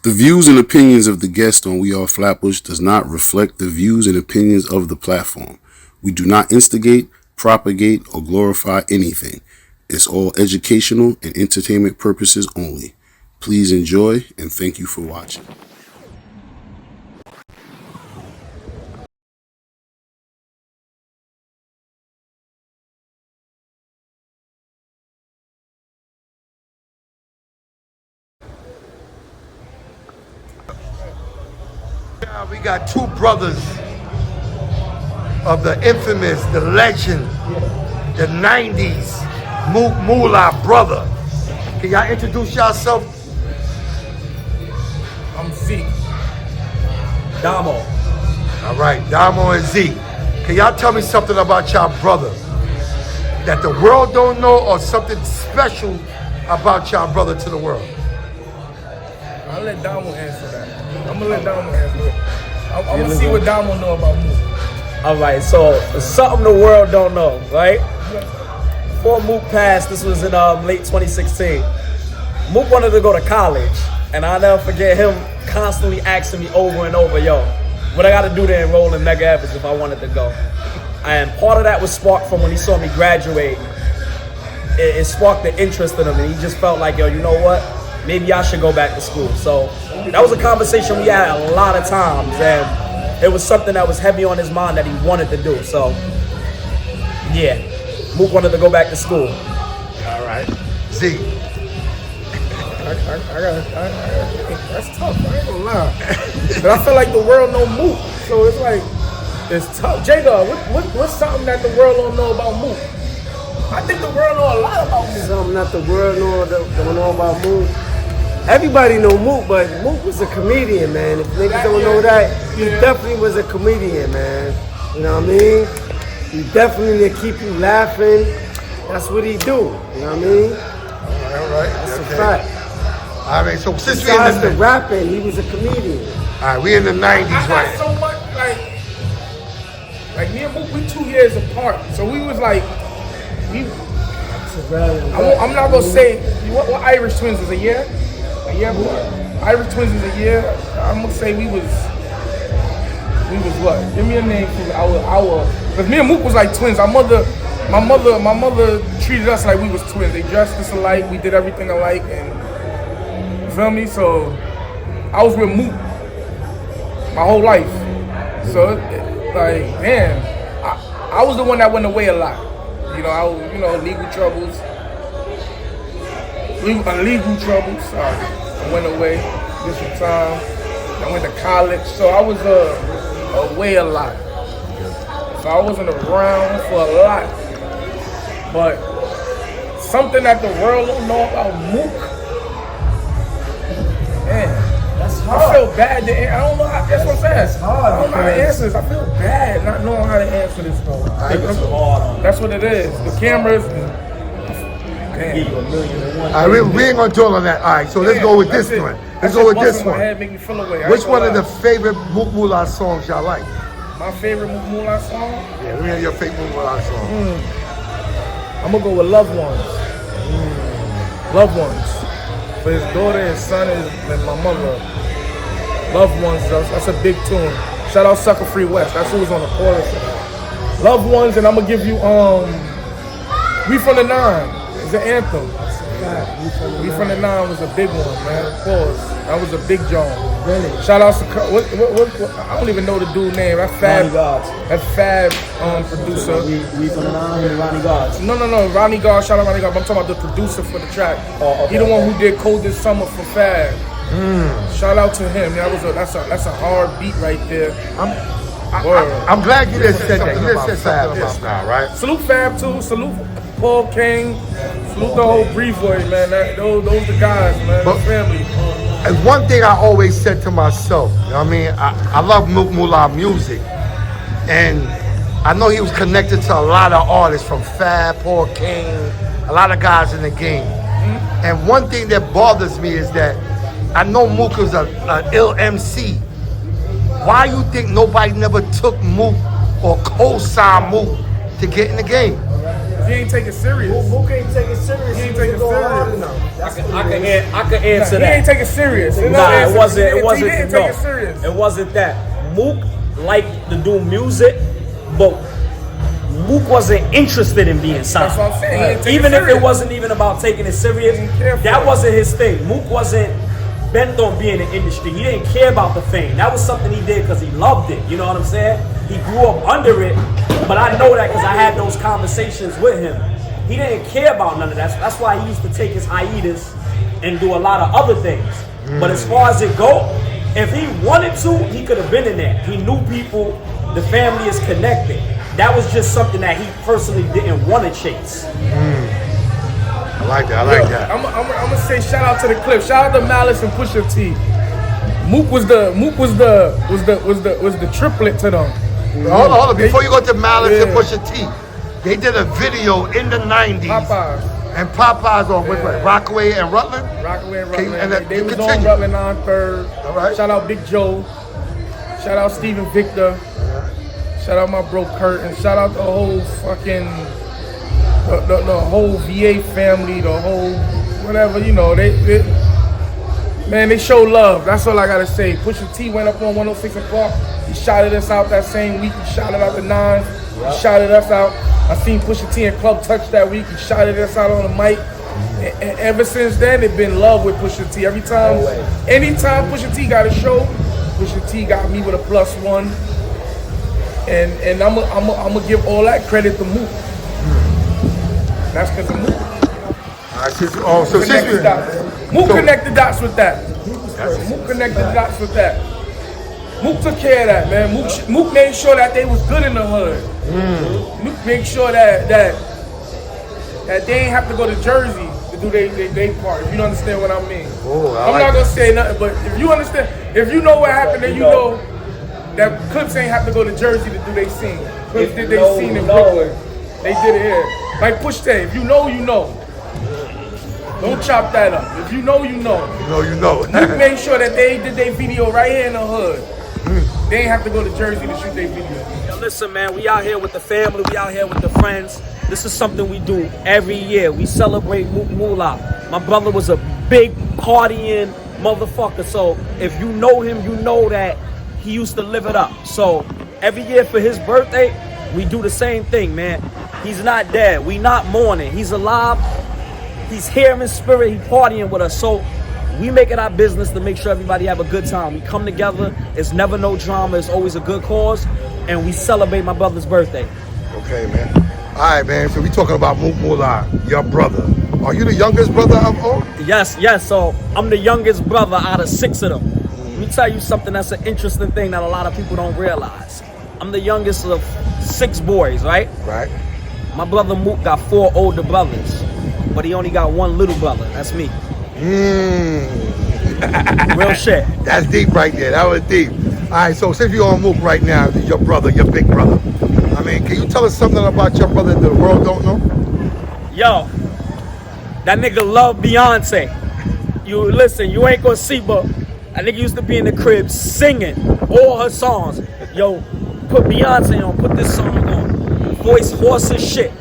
The views and opinions of the guest on We Are Flatbush does not reflect the views and opinions of the platform. We do not instigate, propagate, or glorify anything. It's all educational and entertainment purposes only. Please enjoy and thank you for watching. Now we got two brothers of the infamous, the legend, the 90s Mook MULA brother. Can y'all introduce yourself? I'm Zeke. DIMO. All right, DIMO and Zeke. Can y'all tell me something about y'all brother that the world don't know, or something special about y'all brother to the world? I'll let DIMO answer that. I'm gonna let DIMO answer it. I'm gonna see what DIMO know about Mook. All right, so something the world don't know, right? Before Mook passed, this was in late 2016. Mook wanted to go to college, and I'll never forget him constantly asking me over and over, yo, what I gotta do to enroll in Mega Evans if I wanted to go? And part of that was sparked from when he saw me graduate. It sparked the interest in him, and he just felt like, yo, you know what? Maybe I should go back to school. So that was a conversation we had a lot of times, and it was something that was heavy on his mind that he wanted to do. So yeah, Mook wanted to go back to school. All right. Zeke. That's tough, I ain't gonna lie. But I feel like the world know Mook, so it's like, it's tough. Jacob, what's something that the world don't know about Mook? I think the world know a lot about Mook. Something that the world don't know about Mook. Everybody know Mook, but Mook was a comedian, man. If niggas don't know that, he definitely was a comedian, man. You know what I mean? He definitely keep you laughing. That's what he do. You know what I mean? All right. That's a fact. All right, so since we in Besides the the rapping, he was a comedian. all right, we in the 90s, I got right? so much, like me and Mook, we 2 years apart. So we was like, I'm not gonna say, what Irish Twins is a year? A year apart? Irish Twins is a year. I'm gonna say we was what? Give me a name for our, because me and Mook was like twins. My mother treated us like we was twins. They dressed us alike, we did everything alike, and you feel me? So I was with Mook my whole life. So like, damn, I was the one that went away a lot. You know, legal troubles. Illegal troubles. Sorry, I went away, did some time. I went to college, so I was away a lot. So I wasn't around for a lot. But something that the world don't know about Mook, man, that's hard. I feel bad. I don't know. That's what I'm saying. That's hard. I don't know how to answer this. I feel bad not knowing how to answer this though. That's what it is. The cameras. All right, we ain't gonna dwell on that. All right, so let's go with this one. Let's go with this one. Make me feel away. Which one of the favorite Mook MULA songs y'all like? My favorite Mook MULA song? Yeah, let me hear your favorite Mook MULA song. I'm gonna go with Loved Ones. Loved Ones. For his daughter, his son, and my mother. Loved Ones, that's a big tune. Shout out Sucker Free West. That's who was on the chorus. Loved Ones, and I'm gonna give you We From the Nine. It's an anthem. We From the Nine was a big one, man. Pause. That was a big job. Really? Shout out to what, I don't even know the dude name. That's Fab. That's Fab producer. We From the Nine, Ronnie Gods. No. Ronnie God. Shout out Ronnie God. I'm talking about the producer for the track. Oh, okay. He the one who did Coldest Summer for Fab. Shout out to him. That's a hard beat right there. I'm glad you just said that. You just said something about that, right? Salute Fab too. Salute Paul King. Salute the whole Brief Boy, man. Those the guys, man. The family. And one thing I always said to myself, you know what I mean? I love Mook MULA music. And I know he was connected to a lot of artists from Fab, Paul King, a lot of guys in the game. And one thing that bothers me is that I know Mook is an ill MC. Why you think nobody never took Mook or co-signed Mook to get in the game? He ain't take it serious. Mook ain't take it serious. He ain't take it serious. I can answer He that. ain't take it serious. Nah, it wasn't. He didn't take it serious. It wasn't that. Mook liked to do music, but Mook wasn't interested in being signed. That's what I'm saying. Even if it wasn't even about taking it serious, that wasn't his thing. Mook wasn't bent on being in the industry. He didn't care about the fame. That was something he did because he loved it. You know what I'm saying? He grew up under it, but I know that because I had those conversations with him. He didn't care about none of that. So that's why he used to take his hiatus and do a lot of other things. But as far as it go, if he wanted to, he could have been in there. He knew people. The family is connected. That was just something that he personally didn't want to chase. I like that. I like that. I'm gonna say shout out to the clip. Shout out to Malice and Pusha T. Mook was the triplet to them. Hold on. Before you go to Malice and Pusha T, they did a video in the 90s. Popeyes. And Popeyes on which one? Rockaway and Rutland? Rockaway and Okay, Rutland. and They was continue. on Rutland on third. All right. Shout out Big Joe. Shout out Steven Victor. Shout out my bro Kurt. And shout out the whole fucking the whole VA family, the whole whatever, you know, they show love. That's all I gotta say. Pusha T went up on 106 and Park. He shouted us out that same week. He shouted out the Nines. He shouted us out. I seen Pusha T and Club Touch that week. He shouted us out on the mic. And ever since then, it's been love with Pusha T. Anytime Pusha T got a show, Pusha T got me with a +1. And I'm gonna give all that credit to Mook. That's because of Mook. Mook connected dots with that. Mook connected dots with that. Mook took care of that, man. Mook made sure that they was good in the hood. Mook made sure that they ain't have to go to Jersey to do their part. If you understand what I mean. I'm not gonna say nothing, but if you understand, if you know what happened, then you know that Clips ain't have to go to Jersey to do their scene. Clips did their scene in Brooklyn. They did it here. Like Push Tay, if you know, you know. Don't chop that up. If you know, you know. You know. Mook made sure that they did their video right here in the hood. They ain't have to go to Jersey to shoot their video. Yo, listen, man, we out here with the family, we out here with the friends. This is something we do every year. We celebrate MULA. My brother was a big partying motherfucker, so if you know him, you know that he used to live it up. So every year for his birthday, we do the same thing, man. He's not dead. We not mourning. He's alive. He's here in spirit. He partying with us. So we make it our business to make sure everybody have a good time. We come together. It's never no drama. It's always a good cause. And we celebrate my brother's birthday. Okay, man. All right, man. So we talking about Mook MULA, your brother. Are you the youngest brother of all? Yes. So I'm the youngest brother out of 6 of them. Let me tell you something that's an interesting thing that a lot of people don't realize. I'm the youngest of 6 boys, right? Right. My brother Mook got 4 older brothers, but he only got 1 little brother. That's me. Real shit. That's deep right there. That was deep. All right, so since you're on Mook right now, your brother, your big brother. I mean, can you tell us something about your brother that the world don't know? Yo, that nigga love Beyonce. You listen, you ain't gonna see, but that nigga used to be in the crib singing all her songs. Yo, put Beyonce on, put this song on. Voice hoarse as shit.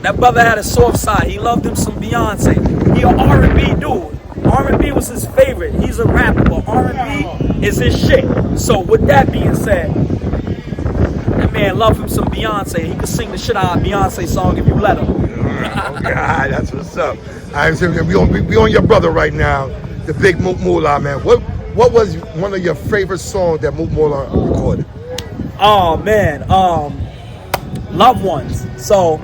That brother had a soft side. He loved him some Beyonce. He an R&B dude. R&B was his favorite. He's a rapper, but R&B is his shit. So with that being said, that man loved him some Beyonce. He could sing the shit out of a Beyonce song if you let him. Okay, that's what's up. All right, so we on your brother right now, the big Mook MULA, man. What was one of your favorite songs that Mook MULA recorded? Oh man, Loved Ones. So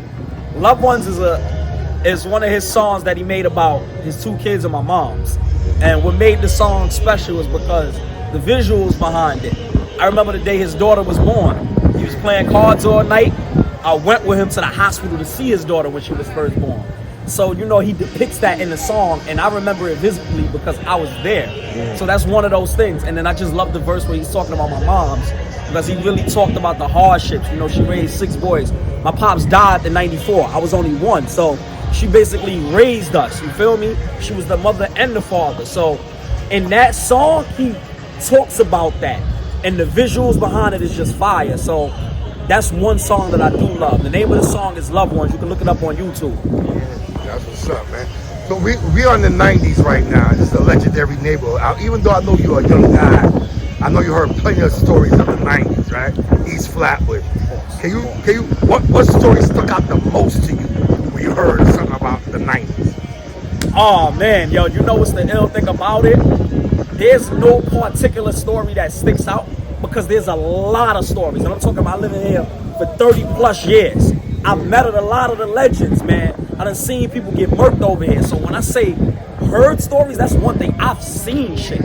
Loved Ones is one of his songs that he made about his 2 kids and my mom's. And what made the song special is because the visuals behind it. I remember the day his daughter was born. He was playing cards all night. I went with him to the hospital to see his daughter when she was first born. So, you know, he depicts that in the song, and I remember it visibly because I was there. So that's one of those things. And then I just love the verse where he's talking about my mom's, because he really talked about the hardships. You know, she raised 6 boys. My pops died in '94. I was only 1. So she basically raised us, you feel me? She was the mother and the father. So in that song, he talks about that. And the visuals behind it is just fire. So That's one song that I do love. The name of the song is Loved Ones. You can look it up on YouTube. That's what's up, man. So we are in the 90s right now. This is a legendary neighborhood. Even though I know you're a young guy, I know you heard plenty of stories of the 90s, right? East Flatbush. What story stuck out the most to you when you heard something about the 90s? Oh man, yo, you know what's the ill thing about it? There's no particular story that sticks out because there's a lot of stories. And I'm talking about living here for 30 plus years. I've met a lot of the legends, man. I done seen people get murked over here. So when I say heard stories, that's one thing. I've seen shit.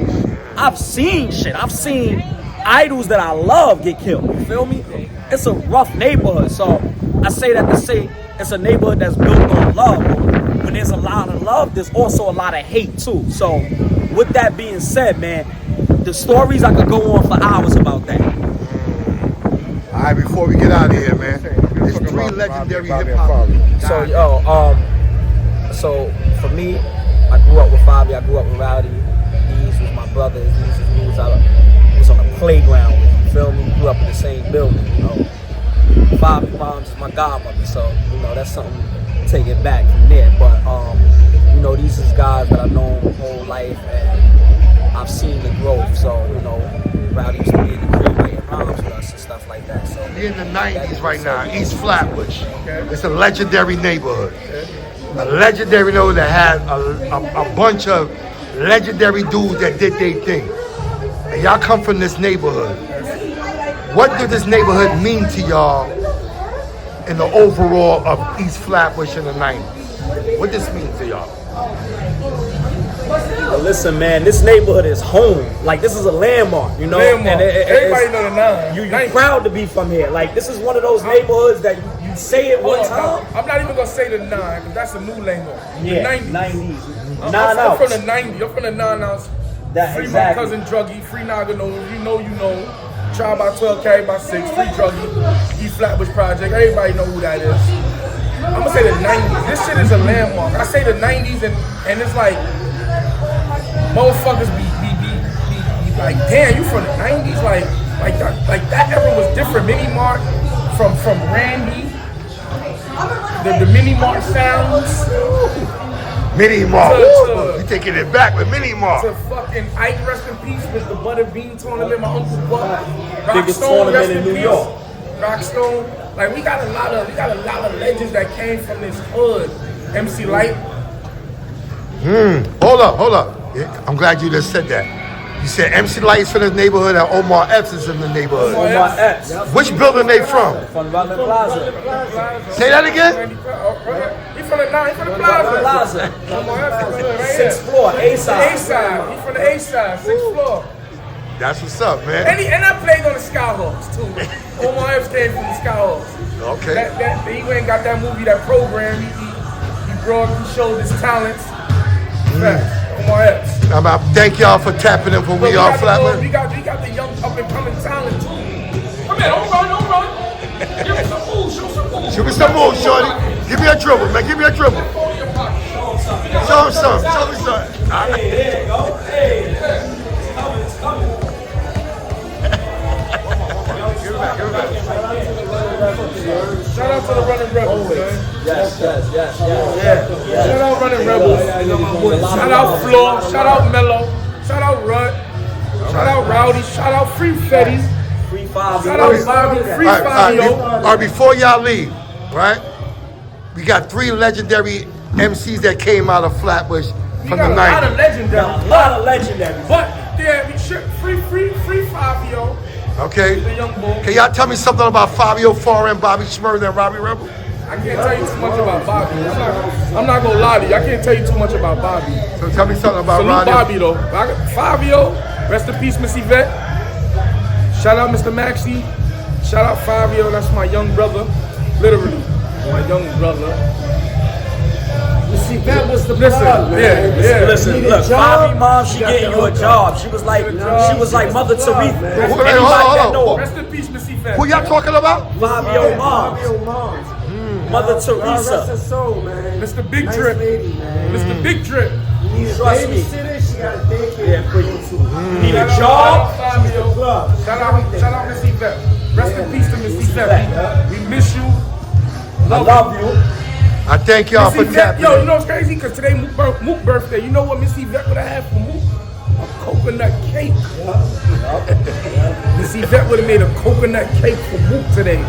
I've seen idols that I love get killed. You feel me? It's a rough neighborhood. So I say that to say it's a neighborhood that's built on love. When there's a lot of love, there's also a lot of hate too. So with that being said, man, the stories I could go on for hours about that. All right, before we get out of here, man, there's 3 legendary hip hop. So so for me, I grew up with FIVIO, I grew up with Rowdy. These was my brothers. These was I was on the playground with. You feel me? We grew up in the same building. You know, FIVIO moms is my godmother, so you know that's something. Take it back from there, but you know, these is guys that I've known my whole life, and I've seen the growth. So you know, Rowdy used to be in the crib writing rhymes with us and stuff like that. So we're in the 90s right now, East Flatbush. It's a legendary neighborhood. A legendary neighborhood that had a bunch of legendary dudes that did their thing. And y'all come from this neighborhood. What did this neighborhood mean to y'all in the overall of East Flatbush in the 90s? What this mean to y'all? Well, listen, man, this neighborhood is home. Like, this is a landmark, you know? And everybody know the 9. You're proud to be from here. Like, this is one of those neighborhoods that you say it one time. I'm not even going to say the 9, because that's a new landmark. Yeah, the 90s. I'm from the 90s. I'm from the 9 ounce. Free Exactly. my cousin Druggy, free Nagano, you know. Trial by 12, carry by 6, free Druggy, East Flatbush Project. Everybody know who that is. I'm gonna say the 90s. This shit is a landmark. I say the 90s and it's like motherfuckers be like, damn, you from the 90s? Like that era was different. Mini Mart from Randy, the Mini Mart sounds. Mini Mart. You taking it back with Mini Mart. To fucking Ike, rest in peace, with the Butter Bean tournament, my Uncle Buck. Biggest Rockstone, rest tournament in New peace. York. Rockstone. Like we got a lot of legends that came from this hood. MC Light. Hold up. Yeah, I'm glad you just said that. You said MC Light's from the neighborhood and Omar Epps is in the neighborhood. Omar Epps. Which building they from? From Rutland PLAZA. Say that again? He from the Plaza. Omar Epps from the hood, right 6th floor, A-side. A-side. He from the A-side, 6th floor. That's what's up, man. And I played on the Skyhawks too. Omar Epps came from the Skyhawks. Okay. He went and got that movie, that program. He showed his talents. Omar Epps. Thank y'all for tapping in for We Are Flatbush. We got the young up and coming talent too. Come here, don't run. Give me some moves, Show me some moves, shorty. Give me a dribble, man. Give me a dribble. Show me some. Hey, there you go. Hey, it's coming. Shout out to the Running Rebels, man. Yes. Shout out Running Rebels. Shout out Floor. Shout out Mello. Shout out Rut. Shout out Rowdy. Shout out Free Fetty. Free FIVIO. Shout out Bobby. Free FIVIO. All right, before y'all leave, right? We got 3 legendary MCs that came out of Flatbush from the 90s. A lot of legendary. But yeah, free FIVIO. Okay. The young bull. Can y'all tell me something about FIVIO, Foreign, Bobby Schmurda, and Robbie Rebel? I can't tell you too much about Bobby. I'm not gonna lie to you. I can't tell you too much about Bobby. So tell me something about Salute Ronnie. Bobby though. FIVIO, rest in peace, Miss Yvette. Shout out Mr. Maxie. Shout out FIVIO. That's my young brother. Literally, my young brother. See, that was the problem, man. Yeah. Listen, look, FIVIO mom, she getting you a job. She was like Mother Teresa. Hold on. Rest in peace, Miss Yvette. Who y'all talking about? FIVIO mom. Mother Teresa. Mr. Big Drip. Mr. Big Drip. Trust me. She got a daycare for you too. You need a job? Shout out Miss Yvette. Rest in peace to Miss Yvette. We miss you. I love you. I thank y'all for Miss Yvette, tapping yo, you in. know what's crazy? Because today Mook birthday. You know what Miss Yvette would have had for Mook? A coconut cake. Miss Yvette would have made a coconut cake for Mook today.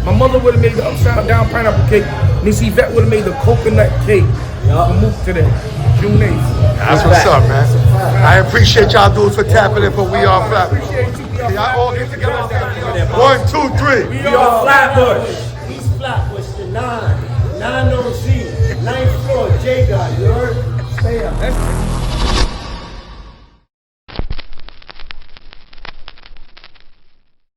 My mother would have made the upside down pineapple cake. Miss Yvette would have made the coconut cake for Mook today. June 8th. That's what's up, man. I appreciate y'all dudes for tapping in for We Are Flatbush. Appreciate you. Can y'all all get together? 1, 2, 3. We are Flatbush. East Flatbush, the 9. 9 on Z. 9th floor, J God, you heard? Stay up.